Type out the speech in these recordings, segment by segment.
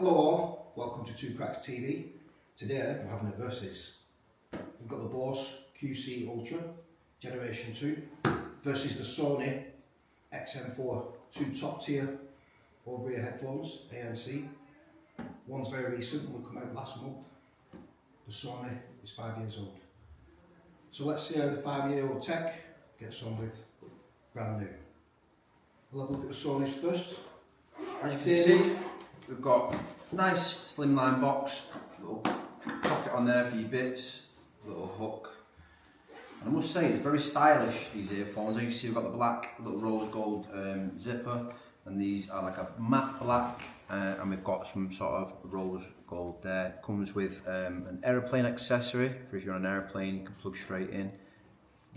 Hello all, welcome to Two Cracks TV. Today we're having a versus. We've got the Bose QC Ultra Generation 2 versus the Sony XM4, two top tier over-ear headphones, ANC. One's very recent, one came out last month. The Sony is 5 years old. So let's see how the 5-year-old tech gets on with brand new. We'll have a look at the Sonys first. As you can see, we've got a nice slimline box, little pocket on there for your bits, little hook. And I must say, it's very stylish, these earphones. As you can see, we've got the black little rose gold zipper, and these are like a matte black, and we've got some sort of rose gold there. It comes with an aeroplane accessory, for if you're on an airplane, you can plug straight in.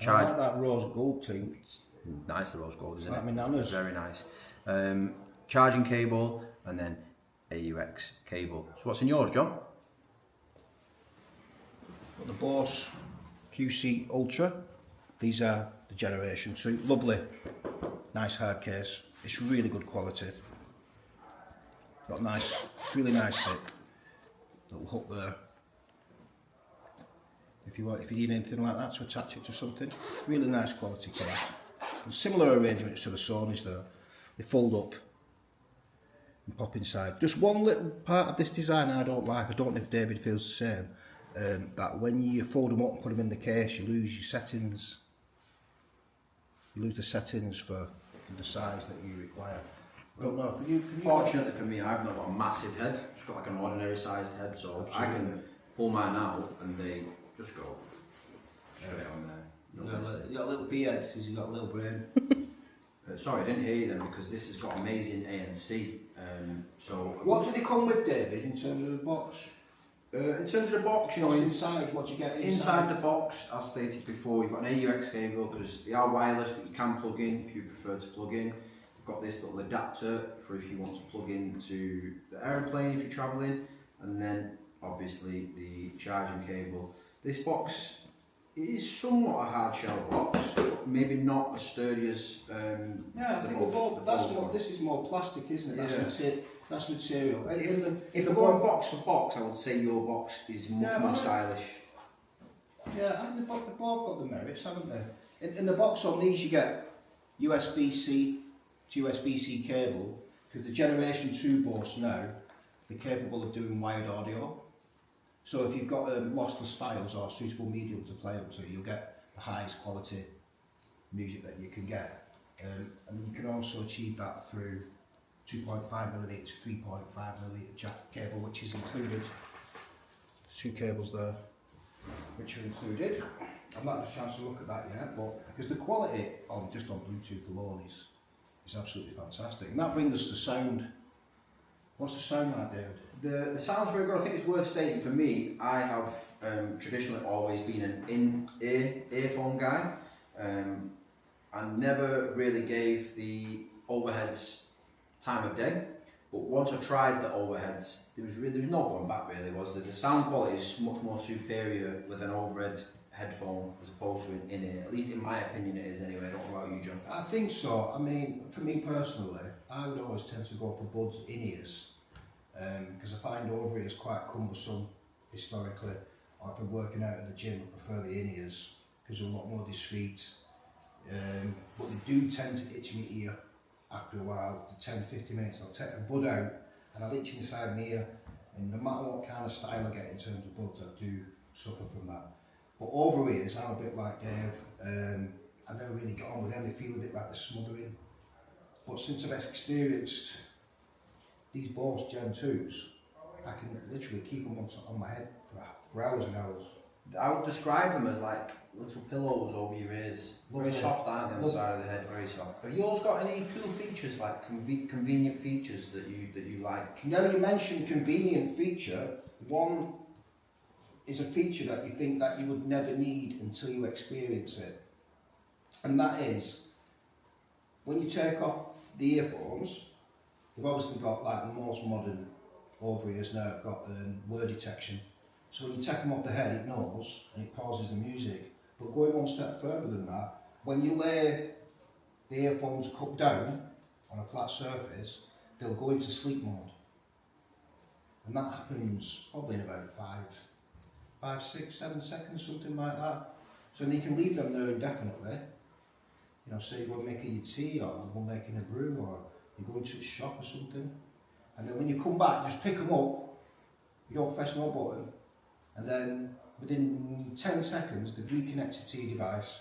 I like that rose gold thing. It's nice, the rose gold, isn't like it? my nana's. Very nice. Charging cable, and then AUX cable. So what's in yours, John? Got the Bose QC Ultra. These are the Generation 2. Lovely, nice hard case. It's really good quality. Got nice, really nice tip. Little hook there. If you need anything like that to attach it to something, really nice quality case. And similar arrangements to the Sonys there. They fold up and pop inside. Just one little part of this design I don't like. I don't know if David feels the same. That when you fold them up and put them in the case, you lose your settings. You lose the settings for the size that you require. I don't know. Can you Fortunately for me, I've not got a massive head. I've just got like an ordinary sized head, so Absolutely. I can pull mine out and they just go straight on there. You got a little beard because you got a little brain. Sorry, I didn't hear you then, because this has got amazing ANC. So What do they come with, David, in terms of the box? in terms of the box, you know, What's inside? What do you get inside the box, as stated before, you've got an AUX cable, because they are wireless, but you can plug in if you prefer to plug in. You've got this little adapter for if you want to plug into the aeroplane if you're travelling, and then obviously the charging cable. This box is somewhat a hard shell box, but maybe not as sturdy as yeah, I think this is more plastic, isn't it? That's material. If we're going box for box, I would say your box is much more stylish. Yeah, I think they've both got the merits, haven't they? In the box on these you get USB-C to USB-C cable, because the Generation 2 Bose now, they're capable of doing wired audio. So if you've got lossless files or suitable medium to play up to, you'll get the highest quality music that you can get. And then you can also achieve that through 2.5mm to 3.5mm jack cable, which is included. Two cables there, which are included. I've not had a chance to look at that yet, but because the quality on Bluetooth alone is absolutely fantastic. And that brings us to sound. What's the sound like, David? The sound's very good. I think it's worth stating, for me, I have traditionally always been an in-ear earphone guy. I never really gave the overheads time of day, but once I tried the overheads, there was no going back, really, was there? The sound quality is much more superior with an overhead headphone as opposed to an in-ear. At least in my opinion it is anyway. I don't know about you, John. I think so. I mean, for me personally, I would always tend to go for buds in-ears, because I find over-ears quite cumbersome historically. Or if I'm working out at the gym, I prefer the in-ears because they're a lot more discreet. But they do tend to itch my ear after a while, 10-15 minutes. I'll take a bud out and I'll itch inside my ear, and no matter what kind of style I get in terms of buds, I do suffer from that. But over ears, I'm a bit like Dave. I never really get on with them. They feel a bit like they're smothering. But since I've experienced these Bose Gen 2s, I can literally keep them on my head for hours and hours. I would describe them as like little pillows over your ears. Very soft, aren't they, on the side of the head? Very soft. Have yours got any cool features, like convenient features that you like? Now you mentioned convenient feature, one is a feature that you think that you would never need until you experience it. And that is, when you take off the earphones, they've obviously got like the most modern over-ears now, have got word detection. So when you take them off the head, it knows and it pauses the music. But going one step further than that, when you lay the earphones cupped down on a flat surface, they'll go into sleep mode. and that happens probably in about 5, 6, 7 seconds, something like that. So then you can leave them there indefinitely. You know, say you're making your tea or you're making a brew or you're going to the shop or something. And then when you come back, you just pick them up, you don't press no button, and then within 10 seconds they've reconnected to your device.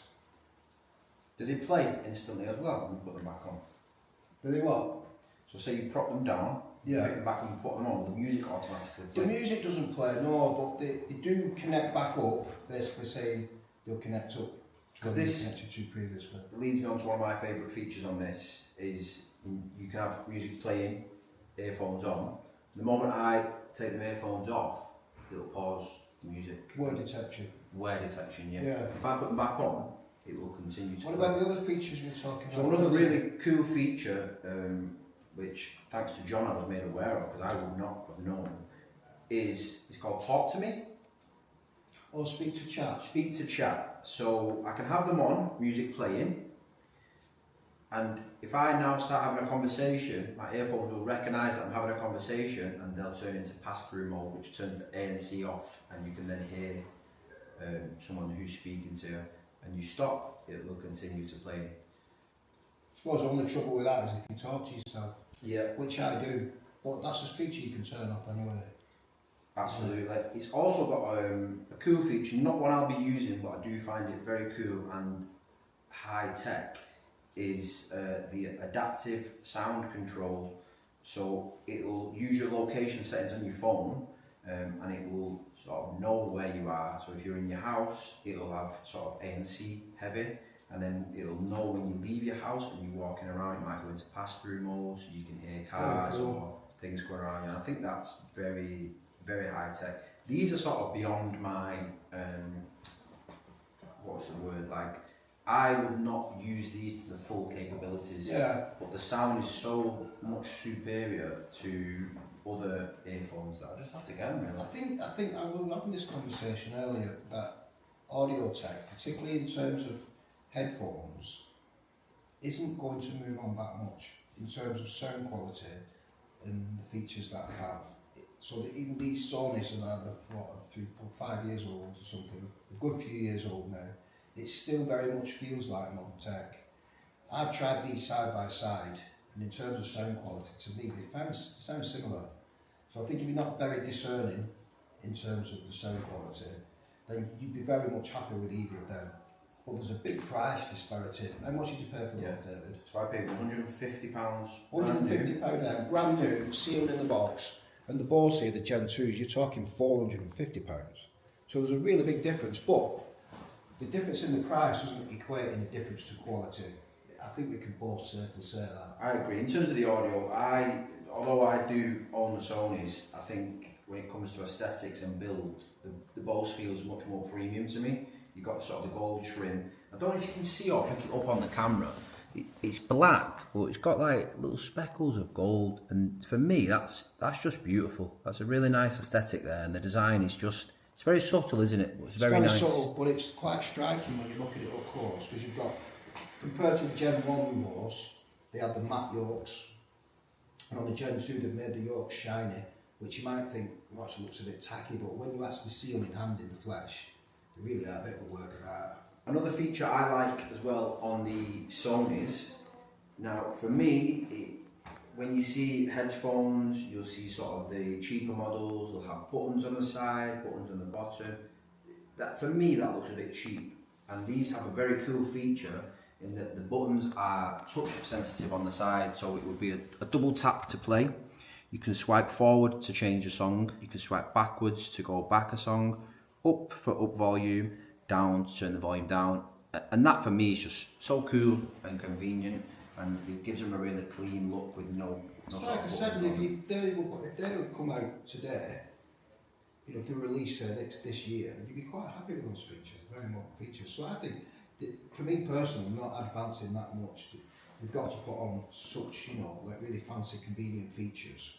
Do they play instantly as well when you put them back on? Do they what? So say you prop them down, Yeah. pick them back and put them on, the music automatically The plays. music doesn't play, no, but they do connect back up, basically saying they'll connect up to what they connected to previously. It leads me on to one of my favourite features on this is you can have music playing, earphones on. The moment I take the earphones off, it'll pause the music. Word detection. Word detection, yeah. Yeah. If I put them back on, it will continue to What play. about the other features we were talking about? So another really cool feature, which thanks to John I was made aware of because I would not have known, is it's called Talk to Me. Or speak to chat. Speak to chat. So I can have them on, music playing, and if I now start having a conversation, my earphones will recognise that I'm having a conversation and they'll turn into pass-through mode, which turns the ANC off, and you can then hear someone who's speaking to you. And you stop, it will continue to play. I suppose the only trouble with that is if you talk to yourself. Yeah. Which I do. But that's a feature you can turn off anyway. Absolutely. It's also got a cool feature, not one I'll be using, but I do find it very cool and high tech, is the adaptive sound control. So it'll use your location settings on your phone and it will sort of know where you are. So if you're in your house, it'll have sort of ANC heavy, and then it'll know when you leave your house and you're walking around, it might go into pass-through mode so you can hear cars or things going around you. And I think that's very, very high tech. These are sort of beyond my, what's the word, like, I would not use these to the full capabilities, but the sound is so much superior to other earphones that I just have to get them really. I think I was having this conversation earlier that audio tech, particularly in terms of headphones, isn't going to move on that much in terms of sound quality and the features that they have. So that even these Sonys are either 3, 4, 5 years old or something, a good few years old now, it still very much feels like modern tech. I've tried these side by side, and in terms of sound quality, to me they sound similar. So I think if you're not very discerning in terms of the sound quality, then you'd be very much happy with either of them. But there's a big price disparity. How much did you pay for that, David? So I paid £150. £150 now, brand new, sealed in the box. And the Bose here, the Gen 2s, you're talking £450. So there's a really big difference, but the difference in the price doesn't equate in the difference to quality. I think we can both safely say that. I agree. In terms of the audio, although I do own the Sonys, I think when it comes to aesthetics and build, the Bose feels much more premium to me. You've got sort of the gold trim. I don't know if you can see or pick it up on the camera. It's black, but it's got like little speckles of gold, and for me that's just beautiful. That's a really nice aesthetic there, and the design is just, it's very subtle, isn't it? It's very nice. Subtle, but it's quite striking when you look at it up close, because you've got, compared to the Gen 1 Bose, they have the matte yolks, and on the Gen 2 they've made the yolks shiny, which you might think actually looks a bit tacky, but when you actually see them in hand in the flesh, they really are a bit of a work of art. Another feature I like as well on the Sonys, now for me, when you see headphones, you'll see sort of the cheaper models, they'll have buttons on the side, buttons on the bottom. That, for me, that looks a bit cheap. And these have a very cool feature in that the buttons are touch sensitive on the side, so it would be a double tap to play. You can swipe forward to change a song, you can swipe backwards to go back a song, up for up volume, down to turn the volume down, and that for me is just so cool and convenient, and it gives them a really clean look with no So like I said, if they would come out today, you know, if they were released this year, you'd be quite happy with those features, very modern features. So I think that, for me personally, not advancing that much, they've got to put on such, you know, like really fancy, convenient features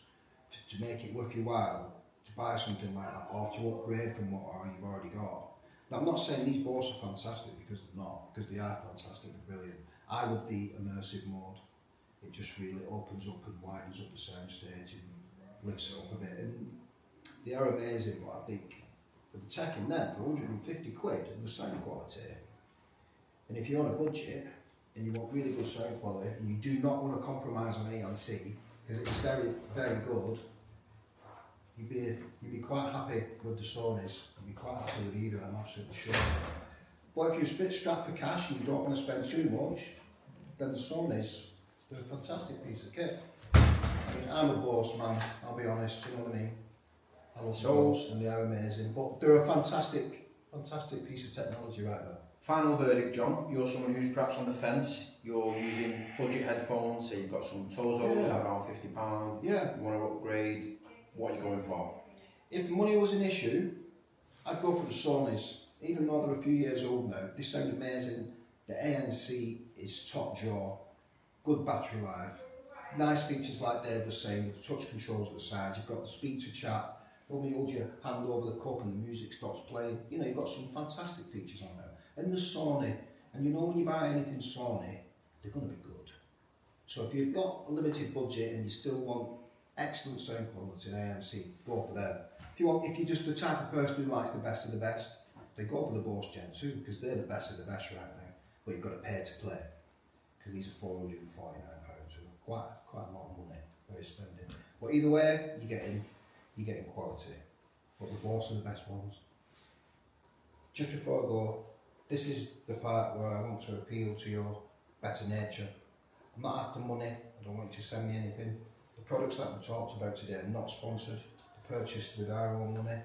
to make it worth your while to buy something like that, or to upgrade from what you've already got. Now, I'm not saying these Bose are fantastic, because they're not, because they are fantastic, they're brilliant. I love the immersive mode. It just really opens up and widens up the sound stage and lifts it up a bit. And they are amazing, but I think for the tech in them, for 150 quid and the sound quality, and if you're on a budget and you want really good sound quality and you do not want to compromise on ANC, because it's very, very good, you'd be quite happy with the Sonys. You'd be quite happy with either, I'm absolutely sure. But if you're a bit strapped for cash and you don't want to spend too much, then the Sonys, they're a fantastic piece of kit. I mean, I'm a Bose man, I'll be honest, you know what I mean? I love the Bose and they are amazing, but they're a fantastic piece of technology right there. Final verdict, John. You're someone who's perhaps on the fence. You're using budget headphones, so you've got some Tozos at around £50. Yeah. You want to upgrade. What are you going for? If money was an issue, I'd go for the Sonys. Even though they're a few years old now, they sound amazing. The ANC is top drawer, good battery life, nice features like Dave was saying, with touch controls at the side. You've got the speak to chat. Only hold your hand over the cup and the music stops playing. You know, you've got some fantastic features on there. And the Sony, and you know when you buy anything Sony, they're going to be good. So if you've got a limited budget and you still want excellent sound quality and ANC, go for them. If you're just the type of person who likes the best of the best, then go for the Bose Gen 2, because they're the best of the best right now. But you've got to pay to play, because these are £449, so quite a lot of money, very spending. But either way, you're getting quality. But the Bose are the best ones. Just before I go, this is the part where I want to appeal to your better nature. I'm not after money, I don't want you to send me anything. The products that we talked about today are not sponsored, they're purchased with our own money.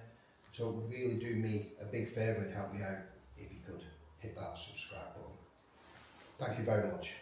So it would really do me a big favour and help me out if you could hit that subscribe button. Thank you very much.